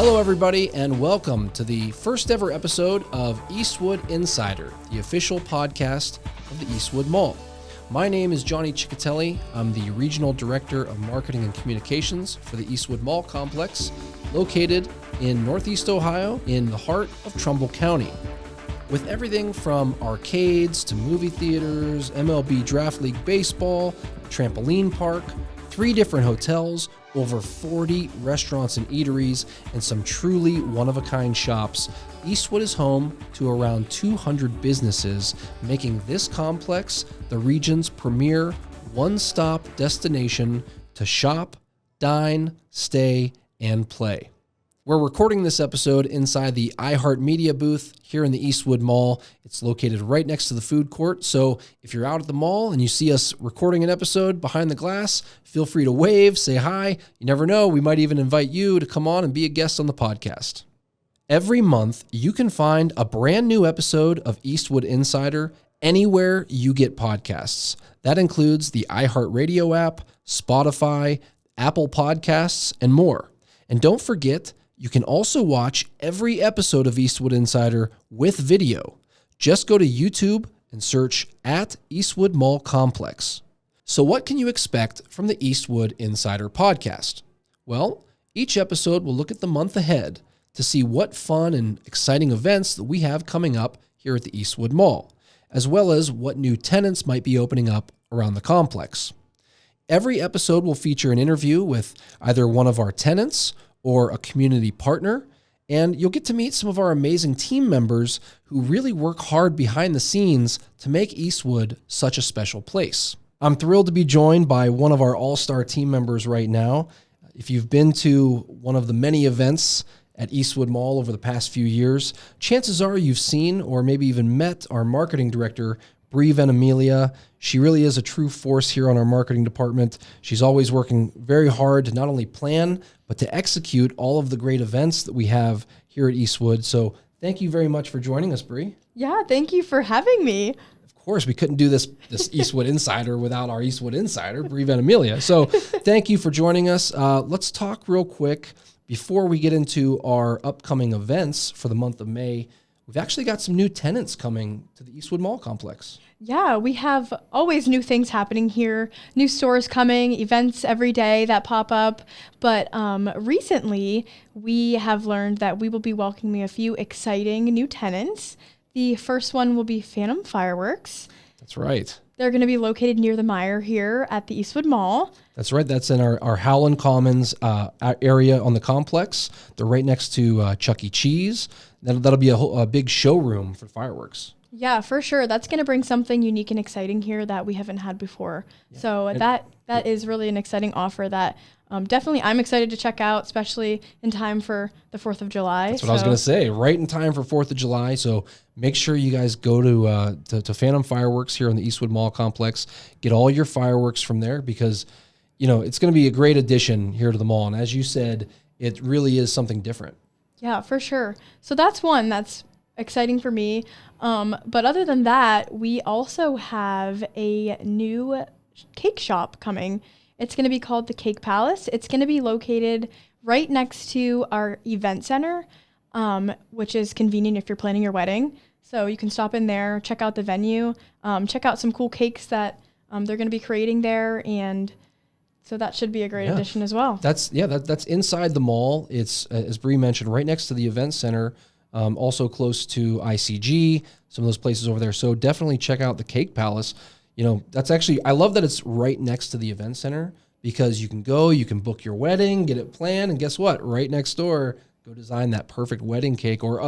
Hello, everybody, and welcome to the first ever episode of Eastwood Insider, the official podcast of the Eastwood Mall. My name is Johnny Chechitelli. I'm the Regional Director of Marketing and Communications for the Eastwood Mall Complex, located in Northeast Ohio in the heart of Trumbull County. With everything from arcades to movie theaters, MLB Draft League baseball, trampoline park, 3 different hotels, over 40 restaurants and eateries, and some truly one-of-a-kind shops, Eastwood is home to around 200 businesses, making this complex the region's premier one-stop destination to shop, dine, stay, and play. We're recording this episode inside the iHeartMedia booth here in the Eastwood Mall. It's located right next to the food court, so if you're out at the mall and you see us recording an episode behind the glass, feel free to wave, say hi. You never know, we might even invite you to come on and be a guest on the podcast. Every month, you can find a brand new episode of Eastwood Insider anywhere you get podcasts. That includes the iHeartRadio app, Spotify, Apple Podcasts, and more. And don't forget, you can also watch every episode of Eastwood Insider with video. Just go to YouTube and search at Eastwood Mall Complex. So what can you expect from the Eastwood Insider podcast? Well, each episode will look at the month ahead to see what fun and exciting events that we have coming up here at the Eastwood Mall, as well as what new tenants might be opening up around the complex. Every episode will feature an interview with either one of our tenants or a community partner, and you'll get to meet some of our amazing team members who really work hard behind the scenes to make Eastwood such a special place. I'm thrilled to be joined by one of our all-star team members right now. If you've been to one of the many events at Eastwood Mall over the past few years, chances are you've seen or maybe even met our marketing director, Bri Ventimiglia. She really is a true force here on our marketing department. She's always working very hard to not only plan, but to execute all of the great events that we have here at Eastwood. So thank you very much for joining us, Bri. Yeah, thank you for having me. Of course, we couldn't do this Eastwood Insider without our Eastwood Insider, Bri Ventimiglia. So thank you for joining us. Let's talk real quick before we get into our upcoming events for the month of May. We've actually got some new tenants coming to the Eastwood Mall Complex. Yeah, we have always new things happening here, new stores coming, events every day that pop up. But recently, we have learned that we will be welcoming a few exciting new tenants. The first one will be Phantom Fireworks. That's right. They're going to be located near the Meijer here at the Eastwood Mall. That's right. That's in our Howland Commons area on the complex. They're right next to Chuck E. Cheese. That'll be a big showroom for fireworks. Yeah, for sure. That's going to bring something unique and exciting here that we haven't had before. Yeah. So that is really an exciting offer that definitely I'm excited to check out, especially in time for the 4th of July. That's what I was going to say, right in time for 4th of July. So make sure you guys go to Phantom Fireworks here on the Eastwood Mall Complex. Get all your fireworks from there because, it's going to be a great addition here to the mall. And as you said, it really is something different. Yeah, for sure. So that's one that's exciting for me. But other than that, we also have a new cake shop coming. It's going to be called the Cake Palace. It's going to be located right next to our event center, which is convenient if you're planning your wedding. So you can stop in there, check out the venue, check out some cool cakes that they're going to be creating there. And so that should be a great addition as well. That's inside the mall. It's, as Bri mentioned, right next to the event center, also close to ICG, some of those places over there. So definitely check out the Cake Palace. That's actually, I love that it's right next to the event center because you can book your wedding, get it planned, and guess what? Right next door, go design that perfect wedding cake or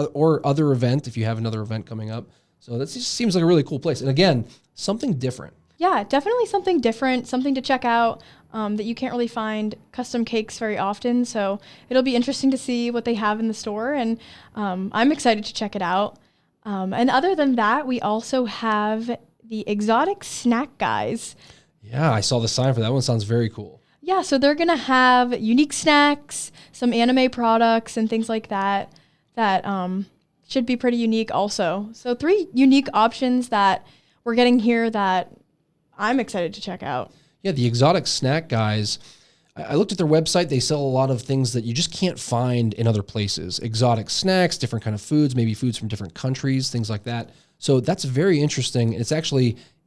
other event if you have another event coming up. So that just seems like a really cool place. And again, something different. Yeah, definitely something different, something to check out that you can't really find custom cakes very often. So it'll be interesting to see what they have in the store, and I'm excited to check it out. And other than that, we also have the Exotic Snack Guys. Yeah, I saw the sign for that one. Sounds very cool. Yeah, so they're going to have unique snacks, some anime products, and things like that should be pretty unique also. So 3 unique options that we're getting here that I'm excited to check out. Yeah, the Exotic Snack Guys, I looked at their website. They sell a lot of things that you just can't find in other places. Exotic snacks, different kind of foods, maybe foods from different countries, things like that. So that's very interesting.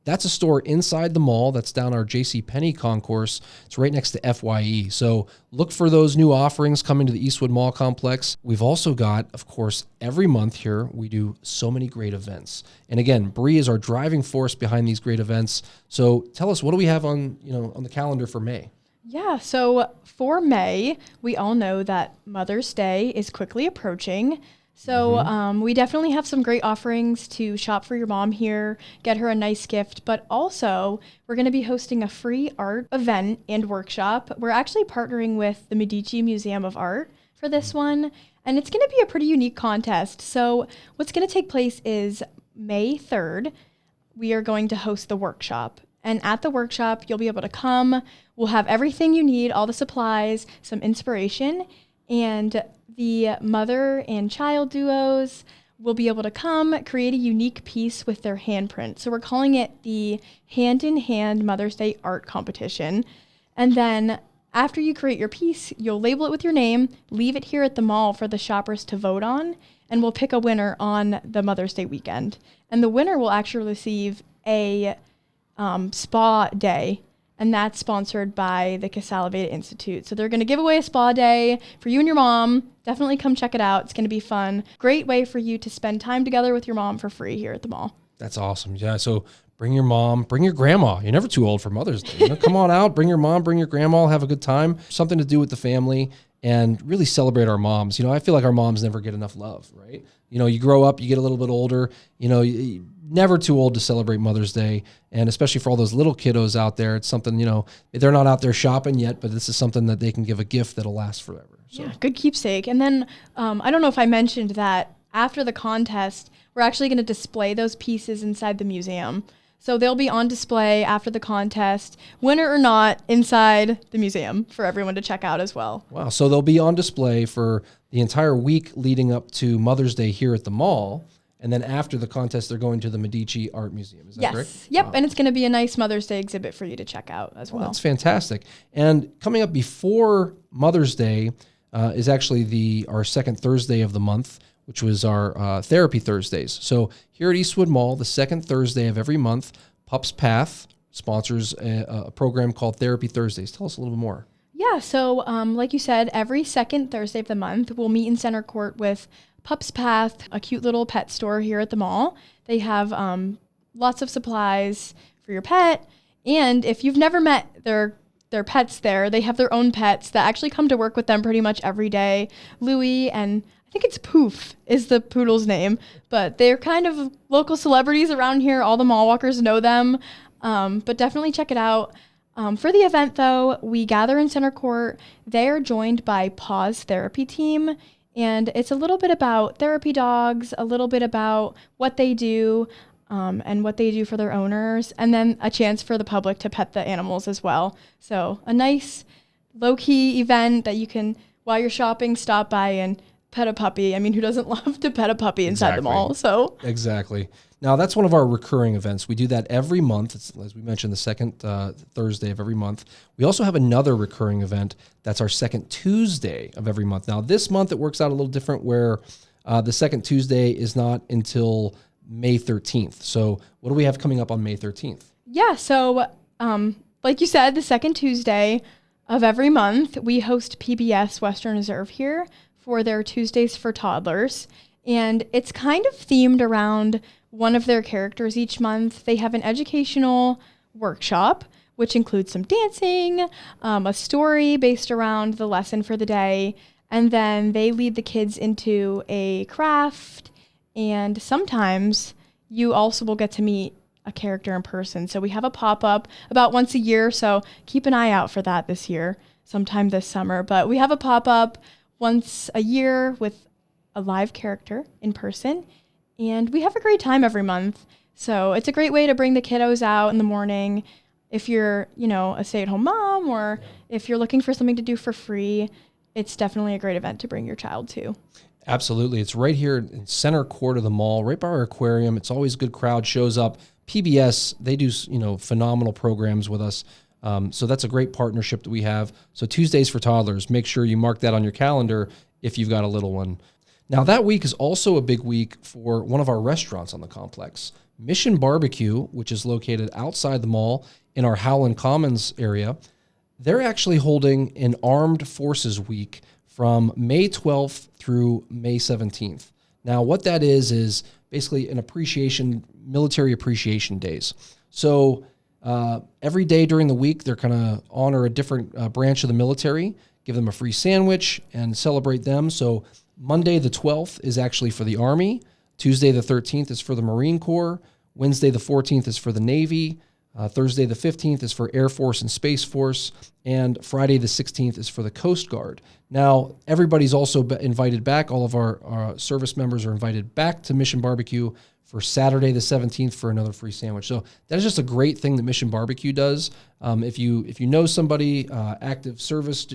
That's a store inside the mall. That's down our JCPenney concourse. It's right next to FYE. So look for those new offerings coming to the Eastwood Mall Complex. We've also got, of course, every month here, we do so many great events. And again, Bri is our driving force behind these great events. So tell us, what do we have on the calendar for May? Yeah, so for May, we all know that Mother's Day is quickly approaching. So we definitely have some great offerings to shop for your mom here, get her a nice gift, but also we're going to be hosting a free art event and workshop. We're actually partnering with the Medici Museum of Art for this one, and it's going to be a pretty unique contest. So what's going to take place is May 3rd, we are going to host the workshop. And at the workshop, you'll be able to come. We'll have everything you need, all the supplies, some inspiration, and the mother and child duos will be able to come create a unique piece with their handprint. So we're calling it the Hand in Hand Mother's Day Art Competition. And then after you create your piece, you'll label it with your name, leave it here at the mall for the shoppers to vote on, and we'll pick a winner on the Mother's Day weekend. And the winner will actually receive a spa day, and that's sponsored by the Casalivate Institute. So they're going to give away a spa day for you and your mom. Definitely come check it out. It's going to be fun. Great way for you to spend time together with your mom for free here at the mall. That's awesome. Yeah. So bring your mom, bring your grandma. You're never too old for Mother's Day. Come on out, bring your mom, bring your grandma, have a good time, something to do with the family, and really celebrate our moms. I feel like our moms never get enough love, right? You grow up, you get a little bit older, never too old to celebrate Mother's Day. And especially for all those little kiddos out there, it's something, they're not out there shopping yet, but this is something that they can give a gift that'll last forever. So. Yeah, good keepsake. And then I don't know if I mentioned that after the contest, we're actually going to display those pieces inside the museum. So they'll be on display after the contest, winner or not, inside the museum for everyone to check out as well. Wow. So they'll be on display for the entire week leading up to Mother's Day here at the mall. And then after the contest, they're going to the Medici Art Museum. Is that correct? Yes. Yep. Wow. And it's going to be a nice Mother's Day exhibit for you to check out as well. That's fantastic. And coming up before Mother's Day is actually our second Thursday of the month, which was our Therapy Thursdays. So here at Eastwood Mall, the second Thursday of every month, Pups Path sponsors a program called Therapy Thursdays. Tell us a little bit more. Yeah, so like you said, every second Thursday of the month, we'll meet in Center Court with Pups Path, a cute little pet store here at the mall. They have lots of supplies for your pet. And if you've never met their pets there, they have their own pets that actually come to work with them pretty much every day. Louie and I think it's Poof is the poodle's name, but they're kind of local celebrities around here. All the mall walkers know them, but definitely check it out. For the event, though, we gather in Center Court. They are joined by Paw's therapy team, and it's a little bit about therapy dogs, a little bit about what they do, and what they do for their owners, and then a chance for the public to pet the animals as well. So a nice low-key event that you can, while you're shopping, stop by and pet a puppy. I mean, who doesn't love to pet a puppy inside the mall? So exactly. Now, that's one of our recurring events. We do that every month. It's, as we mentioned, the second Thursday of every month. We also have another recurring event. That's our second Tuesday of every month. Now, this month, it works out a little different where the second Tuesday is not until May 13th. So what do we have coming up on May 13th? Yeah, so like you said, the second Tuesday of every month, we host PBS Western Reserve here for their Tuesdays for Toddlers. And it's kind of themed around one of their characters each month. They have an educational workshop, which includes some dancing, a story based around the lesson for the day, and then they lead the kids into a craft, and sometimes you also will get to meet a character in person. So we have a pop-up about once a year, so keep an eye out for that this year, sometime this summer. But we have a pop-up once a year with a live character in person, and we have a great time every month. So it's a great way to bring the kiddos out in the morning. If you're, a stay-at-home mom, or if you're looking for something to do for free, it's definitely a great event to bring your child to. Absolutely. It's right here in Center Court of the mall, right by our aquarium. It's always a good crowd shows up. PBS, they do, phenomenal programs with us. So that's a great partnership that we have. So Tuesdays for Toddlers, make sure you mark that on your calendar if you've got a little one. Now that week is also a big week for one of our restaurants on the complex. Mission Barbecue, which is located outside the mall in our Howland Commons area, they're actually holding an Armed Forces Week from May 12th through May 17th. Now, what that is basically military appreciation days. So every day during the week, they're going to honor a different branch of the military, give them a free sandwich, and celebrate them. So Monday the 12th is actually for the Army. Tuesday the 13th is for the Marine Corps. Wednesday the 14th is for the Navy. Thursday the 15th is for Air Force and Space Force, and Friday the 16th is for the Coast Guard. Now, everybody's also invited back. All of our service members are invited back to Mission Barbecue for Saturday the 17th for another free sandwich. So that is just a great thing that Mission Barbecue does. If you know somebody, active service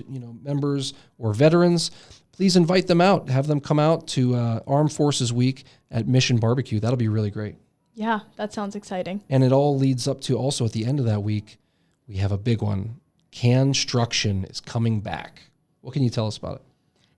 members or veterans, please invite them out. Have them come out to Armed Forces Week at Mission Barbecue. That'll be really great. Yeah, that sounds exciting. And it all leads up to also at the end of that week, we have a big one. Canstruction is coming back. What can you tell us about it?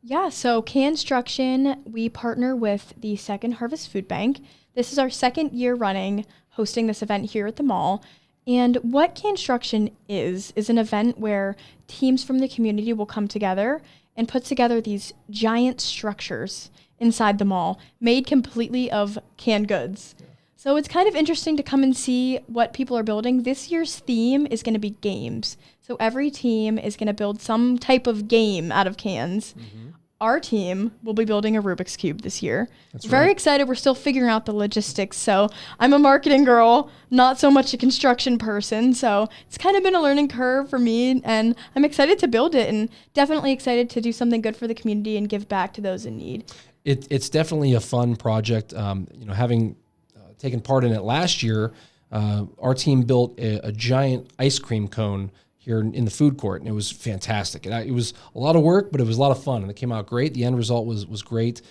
Yeah, so Canstruction, we partner with the Second Harvest Food Bank. This is our second year running, hosting this event here at the mall. And what Canstruction is an event where teams from the community will come together and put together these giant structures inside the mall, made completely of canned goods. Yeah. So it's kind of interesting to come and see what people are building. This year's theme is going to be games. So every team is going to build some type of game out of cans. Mm-hmm. Our team will be building a Rubik's Cube this year. That's very excited. We're still figuring out the logistics. So I'm a marketing girl, not so much a construction person. So it's kind of been a learning curve for me, and I'm excited to build it and definitely excited to do something good for the community and give back to those in need. It's definitely a fun project. Having taken part in it last year, our team built a giant ice cream cone here in the food court, and it was fantastic. It was a lot of work, but it was a lot of fun, and it came out great. The end result was great.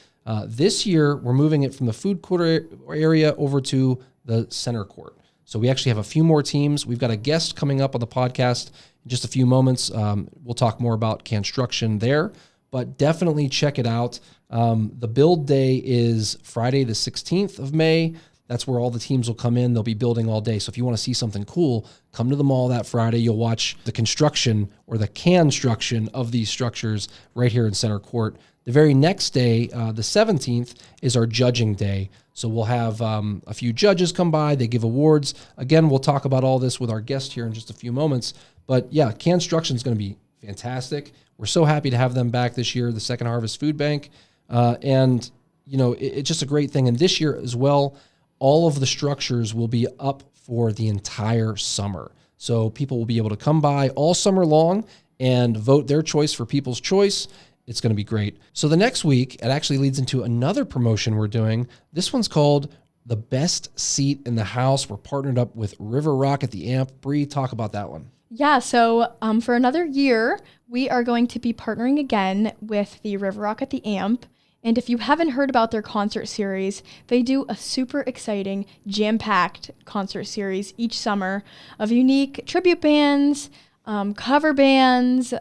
This year, we're moving it from the food court area over to the center court. So we actually have a few more teams. We've got a guest coming up on the podcast in just a few moments. We'll talk more about Canstruction there, but definitely check it out. The build day is Friday the 16th of May. That's where all the teams will come in. They'll be building all day. So if you want to see something cool, come to the mall that Friday. You'll watch the construction or the canstruction of these structures right here in center court. The very next day, the 17th, is our judging day. So we'll have a few judges come by. They give awards. Again, we'll talk about all this with our guest here in just a few moments. But yeah, Canstruction is going to be fantastic. We're so happy to have them back this year, the Second Harvest Food Bank. It's just a great thing. And this year as well, all of the structures will be up for the entire summer. So people will be able to come by all summer long and vote their choice for People's Choice. It's going to be great. So the next week, it actually leads into another promotion we're doing. This one's called The Best Seat in the House. We're partnered up with River Rock at the Amp. Bri, talk about that one. Yeah, so for another year, we are going to be partnering again with the River Rock at the Amp. And if you haven't heard about their concert series, they do a super exciting, jam-packed concert series each summer of unique tribute bands, cover bands,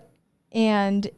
and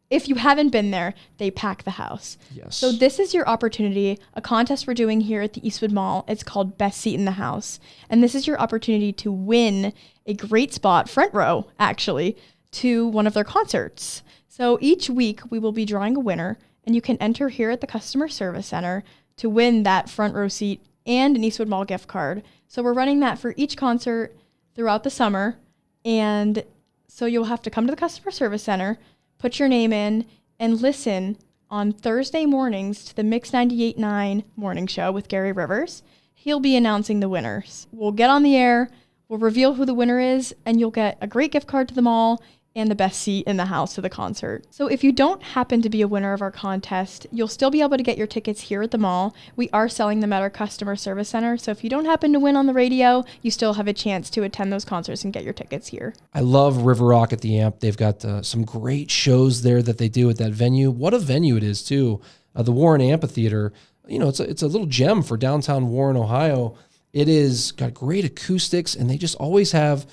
if you haven't been there, they pack the house. Yes. So this is your opportunity, a contest we're doing here at the Eastwood Mall. It's called Best Seat in the House. And this is your opportunity to win a great spot, front row, actually, to one of their concerts. So each week we will be drawing a winner, and you can enter here at the Customer Service Center to win that front row seat and an Eastwood Mall gift card. So we're running that for each concert throughout the summer. And so you'll have to come to the Customer Service Center, put your name in, and listen on Thursday mornings to the Mix 98.9 morning show with Gary Rivers. He'll be announcing the winners. We'll get on the air, we'll reveal who the winner is, and you'll get a great gift card to the mall and the best seat in the house to the concert. So if you don't happen to be a winner of our contest, you'll still be able to get your tickets here at the mall. We are selling them at our Customer Service Center. So if you don't happen to win on the radio, you still have a chance to attend those concerts and get your tickets here. I love River Rock at the Amp. They've got some great shows there that they do at that venue. What a venue it is, too. The Warren Amphitheater, it's a little gem for downtown Warren, Ohio. It is got great acoustics, and they just always have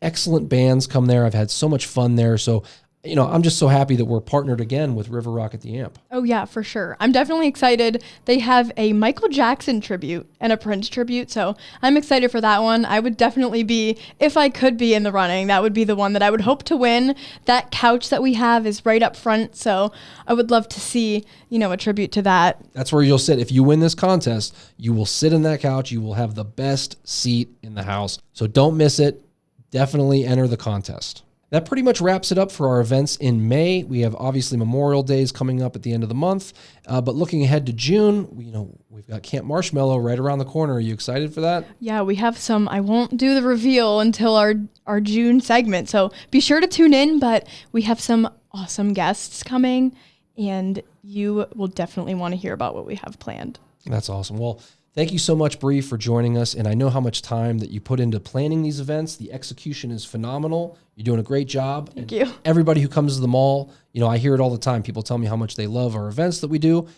excellent bands come there. I've had so much fun there. So, I'm just so happy that we're partnered again with River Rock at the Amp. Oh yeah, for sure. I'm definitely excited. They have a Michael Jackson tribute and a Prince tribute, so I'm excited for that one. I would definitely be, if I could be in the running, that would be the one that I would hope to win. That couch that we have is right up front, so I would love to see, a tribute to that. That's where you'll sit. If you win this contest, you will sit in that couch. You will have the best seat in the house. So don't miss it. Definitely enter the contest. That pretty much wraps it up for our events in May. We have obviously Memorial Days coming up at the end of the month, but looking ahead to June, we've got Camp Marshmallow right around the corner. Are you excited for that? Yeah, we have some. I won't do the reveal until our June segment, so be sure to tune in, but we have some awesome guests coming, and you will definitely want to hear about what we have planned. That's awesome. Well, thank you so much, Bri, for joining us. And I know how much time that you put into planning these events. The execution is phenomenal. You're doing a great job. Thank you. Everybody who comes to the mall, I hear it all the time. People tell me how much they love our events that we do.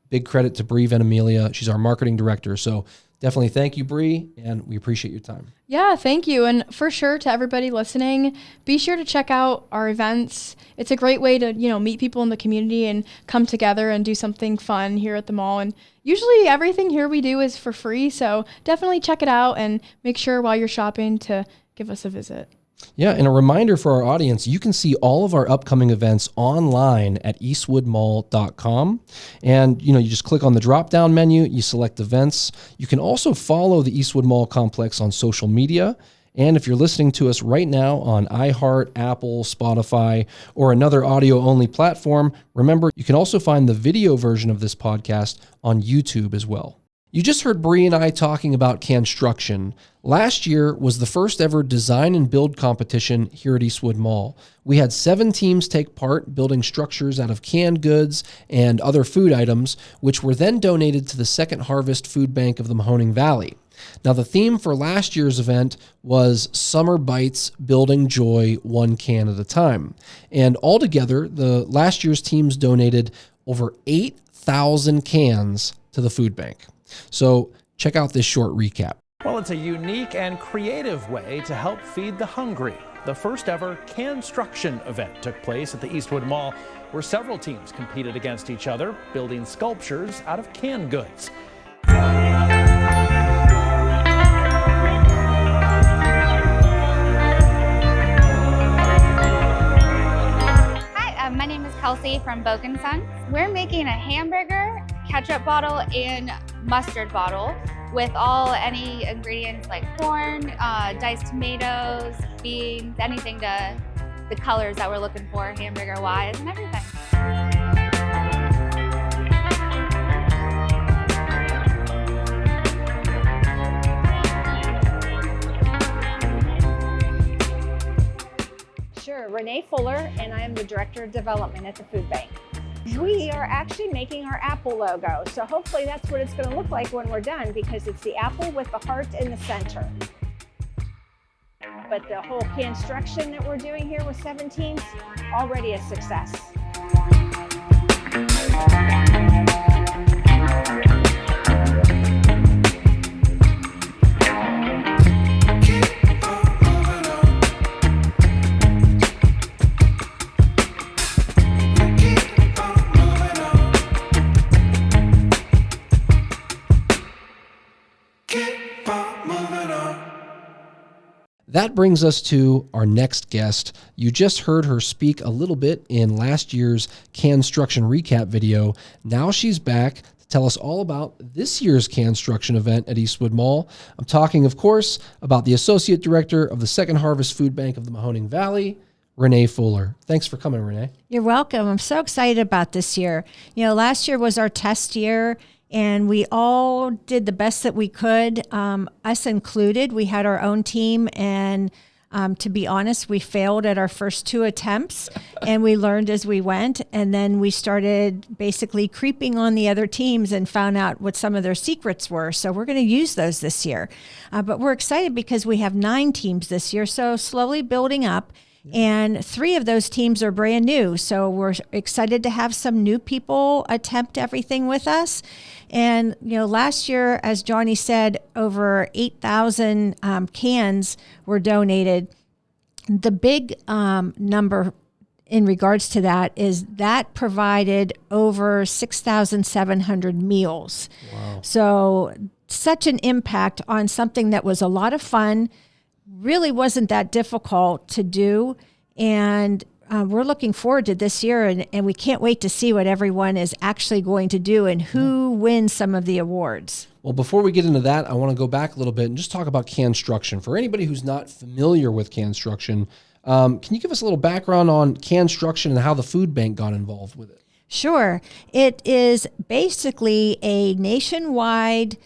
Big credit to Bri Ventimiglia. She's our marketing director. So definitely thank you, Bri, and we appreciate your time. Yeah, thank you. And for sure, to everybody listening, be sure to check out our events. It's a great way to, meet people in the community and come together and do something fun here at the mall. And usually everything here we do is for free. So definitely check it out and make sure while you're shopping to give us a visit. Yeah, and a reminder for our audience, you can see all of our upcoming events online at eastwoodmall.com. And, you just click on the drop-down menu, you select events. You can also follow the Eastwood Mall Complex on social media. And if you're listening to us right now on iHeart, Apple, Spotify, or another audio-only platform, remember, you can also find the video version of this podcast on YouTube as well. You just heard Bri and I talking about Canstruction. Last year was the first ever design and build competition here at Eastwood Mall. We had 7 teams take part building structures out of canned goods and other food items, which were then donated to the Second Harvest Food Bank of the Mahoning Valley. Now, the theme for last year's event was Summer Bites, Building Joy, One Can at a Time. And altogether, the last year's teams donated over 8,000 cans to the food bank. So check out this short recap. Well, it's a unique and creative way to help feed the hungry. The first ever Canstruction event took place at the Eastwood Mall, where several teams competed against each other, building sculptures out of canned goods. Hi, my name is Kelsey from Bogan Sons. We're making a hamburger, ketchup bottle, and mustard bottle with any ingredients like corn, diced tomatoes, beans, anything to the colors that we're looking for hamburger wise and everything. Sure, Renee Fuller, and I am the Director of Development at the Food Bank. We are actually making our apple logo, so hopefully that's what it's going to look like when we're done, because it's the apple with the heart in the center. But the whole construction that we're doing here with 7 teams, already a success. That brings us to our next guest. You just heard her speak a little bit in last year's Canstruction recap video. Now she's back to tell us all about this year's Canstruction event at Eastwood Mall. I'm talking, of course, about the Associate Director of the Second Harvest Food Bank of the Mahoning Valley, Renee Fuller. Thanks for coming, Renee. You're welcome. I'm so excited about this year. Last year was our test year, and we all did the best that we could, us included. We had our own team, and to be honest, we failed at our first 2 attempts, and we learned as we went. And then we started basically creeping on the other teams and found out what some of their secrets were. So we're going to use those this year. But we're excited because we have 9 teams this year, so slowly building up. And 3 of those teams are brand new. So we're excited to have some new people attempt everything with us. And, last year, as Johnny said, over 8,000 cans were donated. The big number in regards to that is that provided over 6,700 meals. Wow. So such an impact on something that was a lot of fun, really wasn't that difficult to do. And we're looking forward to this year, and we can't wait to see what everyone is actually going to do and who wins some of the awards. Well, before we get into that, I want to go back a little bit and just talk about Canstruction. For anybody who's not familiar with Canstruction, can you give us a little background on Canstruction and how the food bank got involved with it? Sure. It is basically a nationwide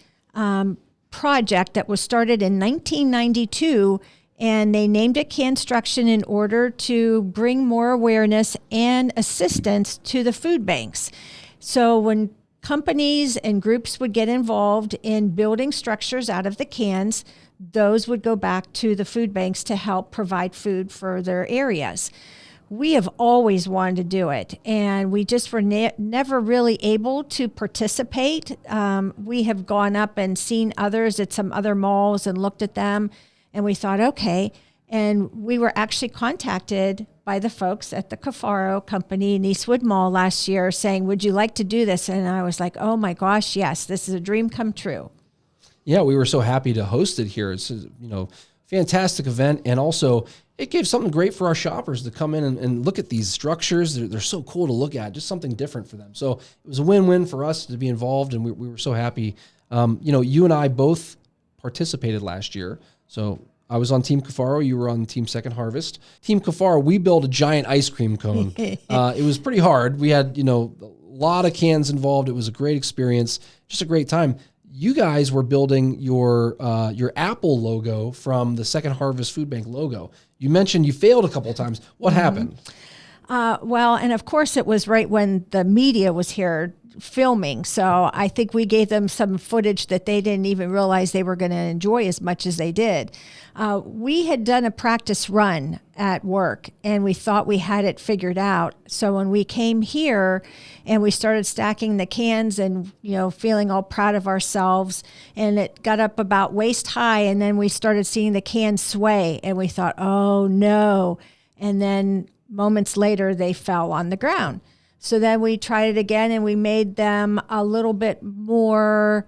project that was started in 1992, and they named it Canstruction in order to bring more awareness and assistance to the food banks. So when companies and groups would get involved in building structures out of the cans, those would go back to the food banks to help provide food for their areas. We have always wanted to do it, and we just were never really able to participate. We have gone up and seen others at some other malls and looked at them, and we thought, okay. And we were actually contacted by the folks at the Cafaro company in Eastwood Mall last year saying, would you like to do this? And I was like, oh my gosh, yes, this is a dream come true. Yeah, we were so happy to host it here. It's fantastic event, and also it gave something great for our shoppers to come in and look at these structures. They're so cool to look at, just something different for them. So it was a win-win for us to be involved, and we were so happy. You and I both participated last year. So I was on Team Cafaro. You were on Team Second Harvest. Team Cafaro, we built a giant ice cream cone. It was pretty hard. We had, a lot of cans involved. It was a great experience, just a great time. You guys were building your Apple logo from the Second Harvest Food Bank logo. You mentioned you failed a couple of times. What happened? Well, and of course it was right when the media was here filming. So I think we gave them some footage that they didn't even realize they were going to enjoy as much as they did. We had done a practice run at work, and we thought we had it figured out. So when we came here and we started stacking the cans and, feeling all proud of ourselves, and it got up about waist high, and then we started seeing the cans sway, and we thought, oh no. And then moments later, they fell on the ground. So then we tried it again, and we made them a little bit more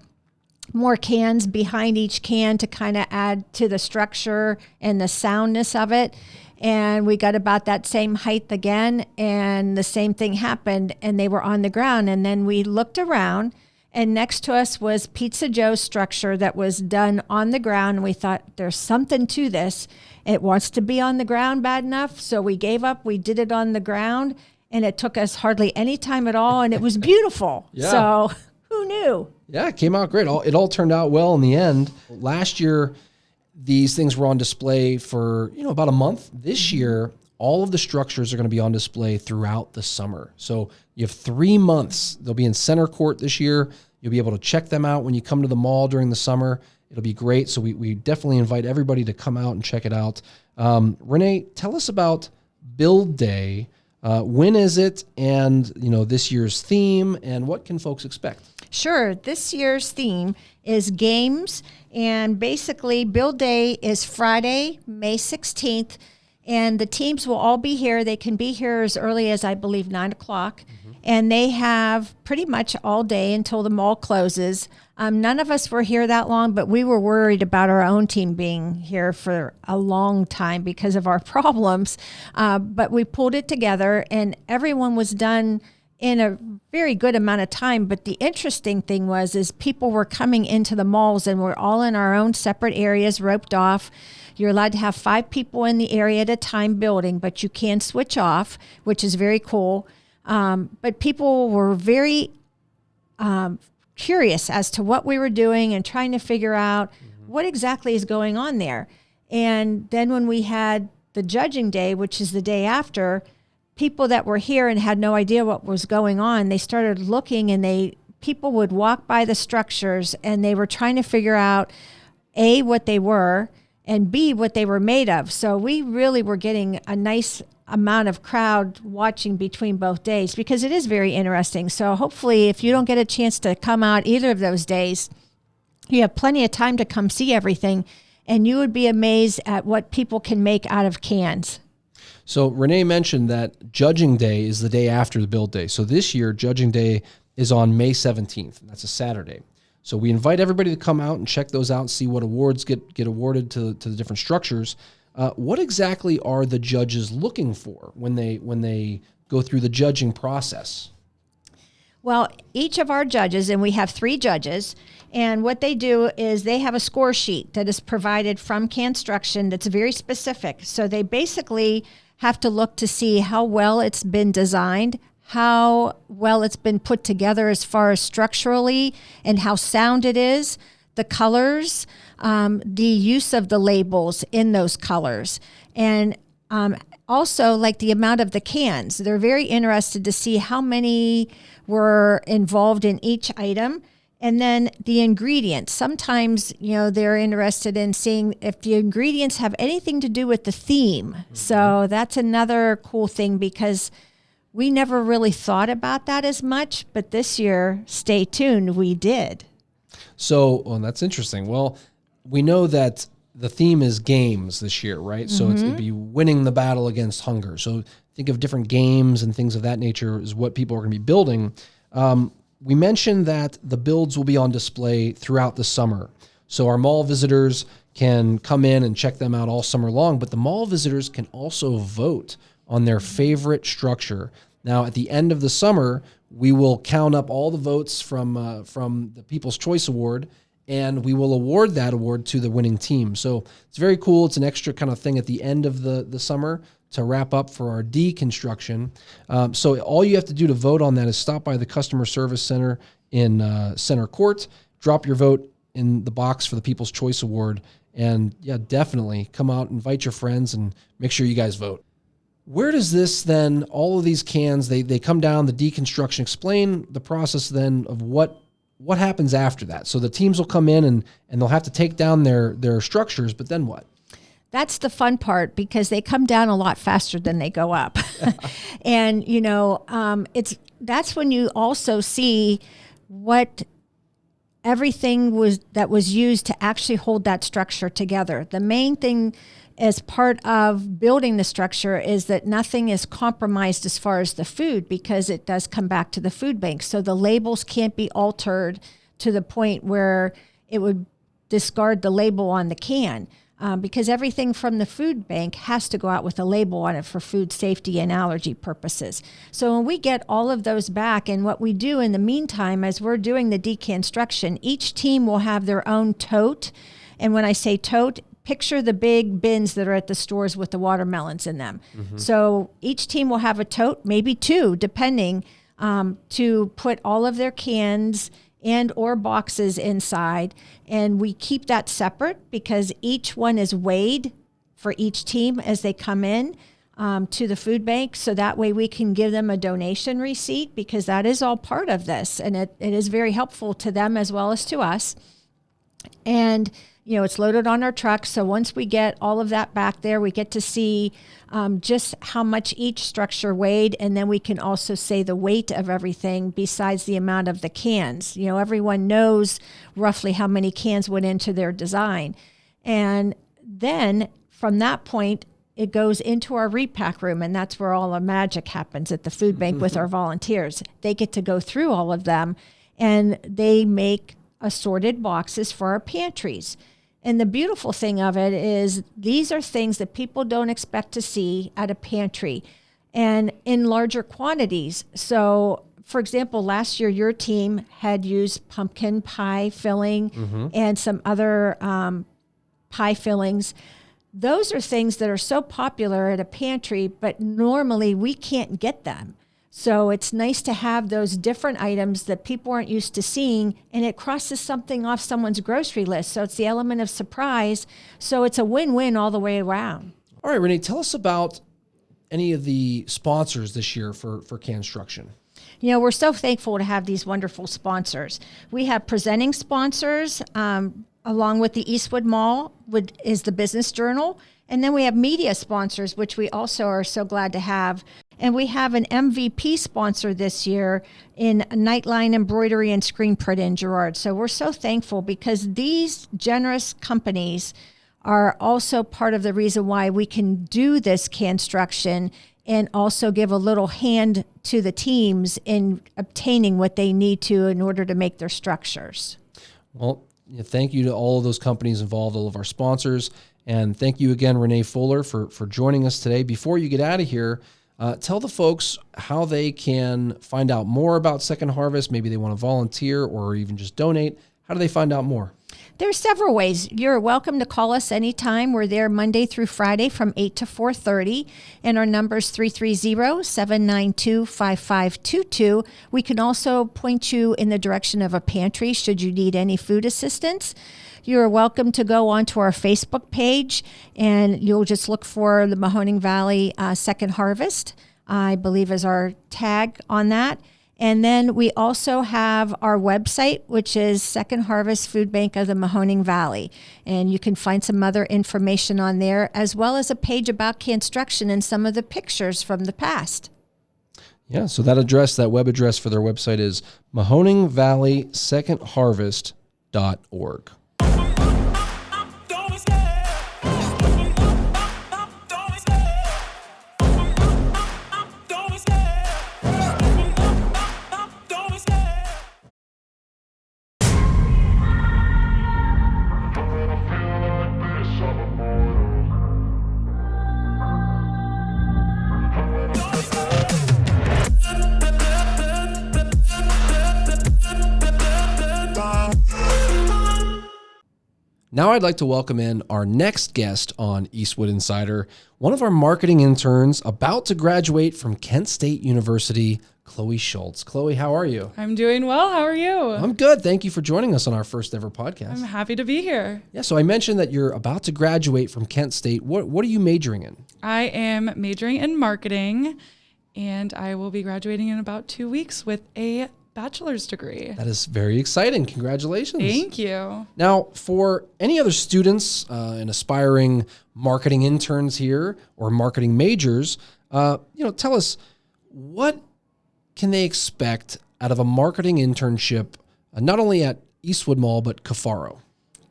cans behind each can to kind of add to the structure and the soundness of it. And we got about that same height again, and the same thing happened, and they were on the ground. And then we looked around, and next to us was Pizza Joe's structure that was done on the ground. And we thought, there's something to this. It wants to be on the ground bad enough. So we gave up. We did it on the ground, and it took us hardly any time at all, and it was beautiful. Yeah. So who knew? Yeah, it came out great. It all turned out well in the end. Last year, these things were on display for, about a month. This year, all of the structures are going to be on display throughout the summer. So you have 3 months. They'll be in Center Court this year. You'll be able to check them out when you come to the mall during the summer. It'll be great. So we definitely invite everybody to come out and check it out. Renee, tell us about Build Day. When is it? And, this year's theme, and what can folks expect? Sure. This year's theme is games, and basically Build Day is Friday, May 16th, and the teams will all be here. They can be here as early as, I believe, 9 o'clock, and they have pretty much all day until the mall closes. None of us were here that long, but we were worried about our own team being here for a long time because of our problems. But we pulled it together, and everyone was done in a very good amount of time. But the interesting thing is people were coming into the malls, and we're all in our own separate areas, roped off. You're allowed to have 5 people in the area at a time building, but you can switch off, which is very cool. But people were very curious as to what we were doing and trying to figure out what exactly is going on there. And then when we had the judging day, which is the day after, people that were here and had no idea what was going on, they started looking, and people would walk by the structures, and they were trying to figure out A, what they were, and B, what they were made of. So we really were getting a nice amount of crowd watching between both days, because it is very interesting. So hopefully if you don't get a chance to come out either of those days, you have plenty of time to come see everything. and you would be amazed at what people can make out of cans. So Renee mentioned that Judging Day is the day after the build day. So this year, Judging Day is on May 17th. That's a Saturday. So we invite everybody to come out and check those out and see what awards get awarded to the different structures. What exactly are the judges looking for when they go through the judging process? Well, each of our judges, and we have 3 judges, and what they do is they have a score sheet that is provided from Canstruction that's very specific. So they basically have to look to see how well it's been designed, how well it's been put together as far as structurally, and how sound it is, the colors, the use of the labels in those colors, and also like the amount of the cans. They're very interested to see how many were involved in each item. And then the ingredients. Sometimes, they're interested in seeing if the ingredients have anything to do with the theme. Mm-hmm. So that's another cool thing, because we never really thought about that as much, but this year, stay tuned, we did. So, that's interesting. Well, we know that the theme is games this year, right? So it'd be winning the battle against hunger. So think of different games and things of that nature is what people are going to be building. We mentioned that the builds will be on display throughout the summer. So our mall visitors can come in and check them out all summer long, but the mall visitors can also vote on their favorite structure. Now, at the end of the summer, we will count up all the votes from the People's Choice Award, and we will award that award to the winning team. So it's very cool. It's an extra kind of thing at the end of the summer to wrap up for our deconstruction. So all you have to do to vote on that is stop by the Customer Service Center in Center Court, drop your vote in the box for the People's Choice Award, and definitely come out, invite your friends, and make sure you guys vote. Where does this then, all of these cans, they come down, the deconstruction, explain the process then of what happens after that. So the teams will come in and they'll have to take down their structures, but then what? That's the fun part, because they come down a lot faster than they go up. And, that's when you also see what everything that was used to actually hold that structure together. The main thing as part of building the structure is that nothing is compromised as far as the food, because it does come back to the food bank. So the labels can't be altered to the point where it would discard the label on the can. Because everything from the food bank has to go out with a label on it for food safety and allergy purposes. So when we get all of those back, and what we do in the meantime, as we're doing the deconstruction, each team will have their own tote. And when I say tote, picture the big bins that are at the stores with the watermelons in them. Mm-hmm. So each team will have a tote, maybe 2, depending, to put all of their cans and or boxes inside. And we keep that separate because each one is weighed for each team as they come in to the food bank. So that way we can give them a donation receipt, because that is all part of this. And it is very helpful to them as well as to us. And it's loaded on our truck. So once we get all of that back there, we get to see just how much each structure weighed. And then we can also say the weight of everything besides the amount of the cans. Everyone knows roughly how many cans went into their design. And then from that point, it goes into our repack room. And that's where all the magic happens at the food bank with our volunteers. They get to go through all of them, and they make assorted boxes for our pantries. And the beautiful thing of it is these are things that people don't expect to see at a pantry and in larger quantities. So, for example, last year your team had used pumpkin pie filling and some other pie fillings. Those are things that are so popular at a pantry, but normally we can't get them. So it's nice to have those different items that people aren't used to seeing, and it crosses something off someone's grocery list. So it's the element of surprise. So it's a win-win all the way around. All right, Renee, tell us about any of the sponsors this year for Canstruction. We're so thankful to have these wonderful sponsors. We have presenting sponsors, along with the Eastwood Mall, is the Business Journal. And then we have media sponsors, which we also are so glad to have. And we have an MVP sponsor this year in Nightline Embroidery and Screen Print in Girard. So we're so thankful, because these generous companies are also part of the reason why we can do this Canstruction and also give a little hand to the teams in obtaining what they need to in order to make their structures. Well, thank you to all of those companies involved, all of our sponsors. And thank you again, Renee Fuller, for joining us today. Before you get out of here, tell the folks how they can find out more about Second Harvest. Maybe they want to volunteer or even just donate. How do they find out more? There's several ways. You're welcome to call us anytime. We're there Monday through Friday from 8 to 4:30, and our number is 330-792-5522. We can also point you in the direction of a pantry should you need any food assistance. You're welcome to go onto our Facebook page, and you'll just look for the Mahoning Valley Second Harvest, I believe is our tag on that. And then we also have our website, which is Second Harvest Food Bank of the Mahoning Valley. And you can find some other information on there, as well as a page about Canstruction and some of the pictures from the past. Yeah, so that web address for their website is mahoningvalleysecondharvest.org. Now I'd like to welcome in our next guest on Eastwood Insider, one of our marketing interns about to graduate from Kent State University, Chloe Schultz. Chloe, how are you? I'm doing well. How are you? I'm good. Thank you for joining us on our first ever podcast. I'm happy to be here. Yeah, so I mentioned that you're about to graduate from Kent State. What are you majoring in? I am majoring in marketing, and I will be graduating in about 2 weeks with a bachelor's degree. That is very exciting. Congratulations. Thank you. Now, for any other students and aspiring marketing interns here or marketing majors, tell us, what can they expect out of a marketing internship, not only at Eastwood Mall, but Cafaro?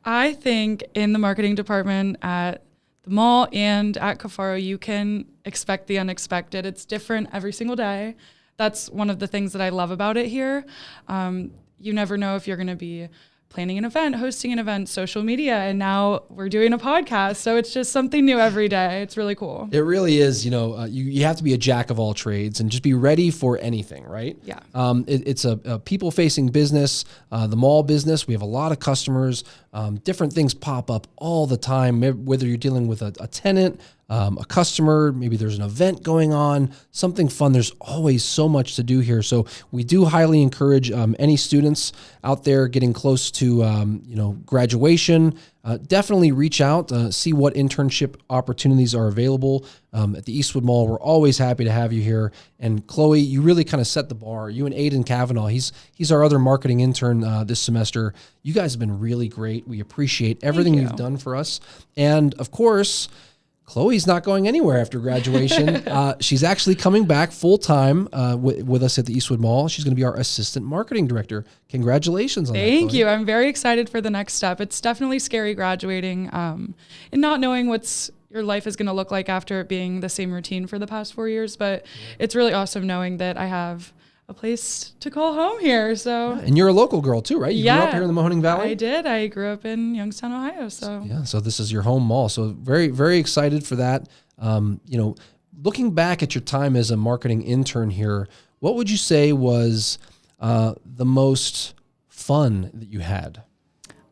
I think in the marketing department at the mall and at Cafaro, you can expect the unexpected. It's different every single day. That's one of the things that I love about it here. You never know if you're going to be planning an event, hosting an event, social media, and now we're doing a podcast. So it's just something new every day. It's really cool. It really is. You have to be a jack of all trades and just be ready for anything, right? Yeah. It's a people-facing business, the mall business. We have a lot of customers. Different things pop up all the time, whether you're dealing with a tenant, a customer, maybe there's an event going on, something fun. There's always so much to do here. So we do highly encourage any students out there getting close to, graduation. Definitely reach out, see what internship opportunities are available at the Eastwood Mall. We're always happy to have you here. And Chloe, you really kind of set the bar. You and Aiden Cavanaugh, he's our other marketing intern this semester. You guys have been really great. We appreciate everything you've done for us. And of course, Chloe's not going anywhere after graduation. She's actually coming back full-time with us at the Eastwood Mall. She's going to be our assistant marketing director. Congratulations on that, Chloe. Thank you. I'm very excited for the next step. It's definitely scary graduating and not knowing what's your life is going to look like after it being the same routine for the past 4 years. But it's really awesome knowing that I have a place to call home here. So, and you're a local girl too, right? You grew up here in the Mahoning Valley? I did. I grew up in Youngstown, Ohio. So this is your home mall. So very, very excited for that. Looking back at your time as a marketing intern here, what would you say was the most fun that you had?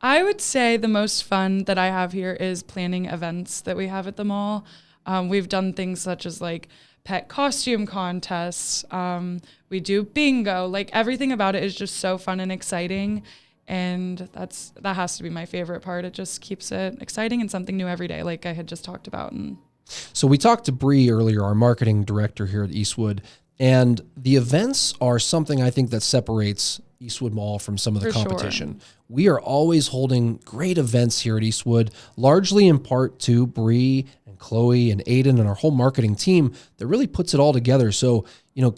I would say the most fun that I have here is planning events that we have at the mall. We've done things such as like pet costume contests. We do bingo. Like everything about it is just so fun and exciting. And that has to be my favorite part. It just keeps it exciting and something new every day, like I had just talked about. So we talked to Bri earlier, our marketing director here at Eastwood, and the events are something I think that separates Eastwood Mall from some of the competition. Sure. We are always holding great events here at Eastwood, largely in part to Bri and Chloe and Aiden and our whole marketing team that really puts it all together. So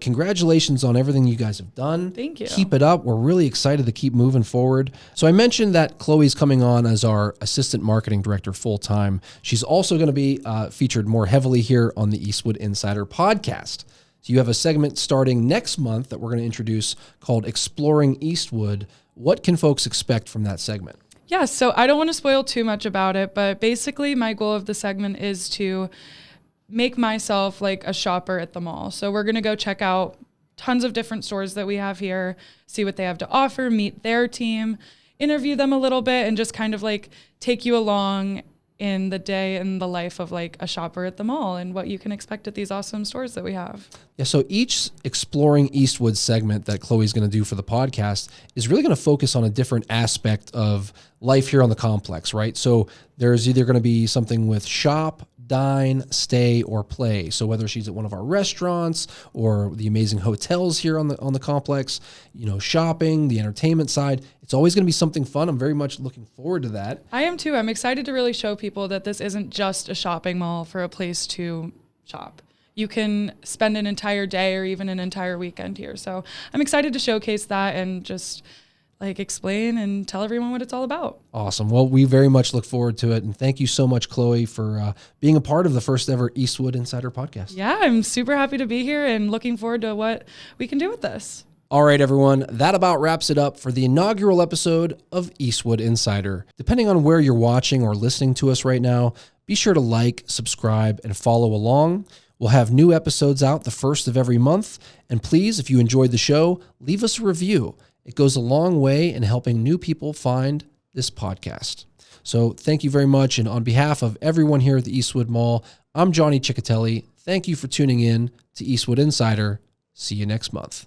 congratulations on everything you guys have done. Thank you. Keep it up. We're really excited to keep moving forward. So I mentioned that Chloe's coming on as our assistant marketing director full-time. She's also going to be featured more heavily here on the Eastwood Insider podcast. So you have a segment starting next month that we're going to introduce called Exploring Eastwood. What can folks expect from that segment? Yeah, so I don't want to spoil too much about it, but basically my goal of the segment is to make myself like a shopper at the mall. So we're going to go check out tons of different stores that we have here, see what they have to offer, meet their team, interview them a little bit, and just kind of like take you along in the day and the life of like a shopper at the mall and what you can expect at these awesome stores that we have. Yeah, so each Exploring Eastwood segment that Chloe's going to do for the podcast is really going to focus on a different aspect of life here on the complex, right? So there's either going to be something with shop, dine, stay, or play. So whether she's at one of our restaurants or the amazing hotels here on the complex, shopping, the entertainment side, it's always going to be something fun. I'm very much looking forward to that. I am too. I'm excited to really show people that this isn't just a shopping mall for a place to shop. You can spend an entire day or even an entire weekend here. So I'm excited to showcase that and just explain and tell everyone what it's all about. Awesome. Well, we very much look forward to it. And thank you so much, Chloe, for being a part of the first ever Eastwood Insider podcast. Yeah, I'm super happy to be here and looking forward to what we can do with this. All right, everyone, that about wraps it up for the inaugural episode of Eastwood Insider. Depending on where you're watching or listening to us right now, be sure to like, subscribe, and follow along. We'll have new episodes out the first of every month. And please, if you enjoyed the show, leave us a review. It goes a long way in helping new people find this podcast. So thank you very much. And on behalf of everyone here at the Eastwood Mall, I'm Johnny Chechitelli. Thank you for tuning in to Eastwood Insider. See you next month.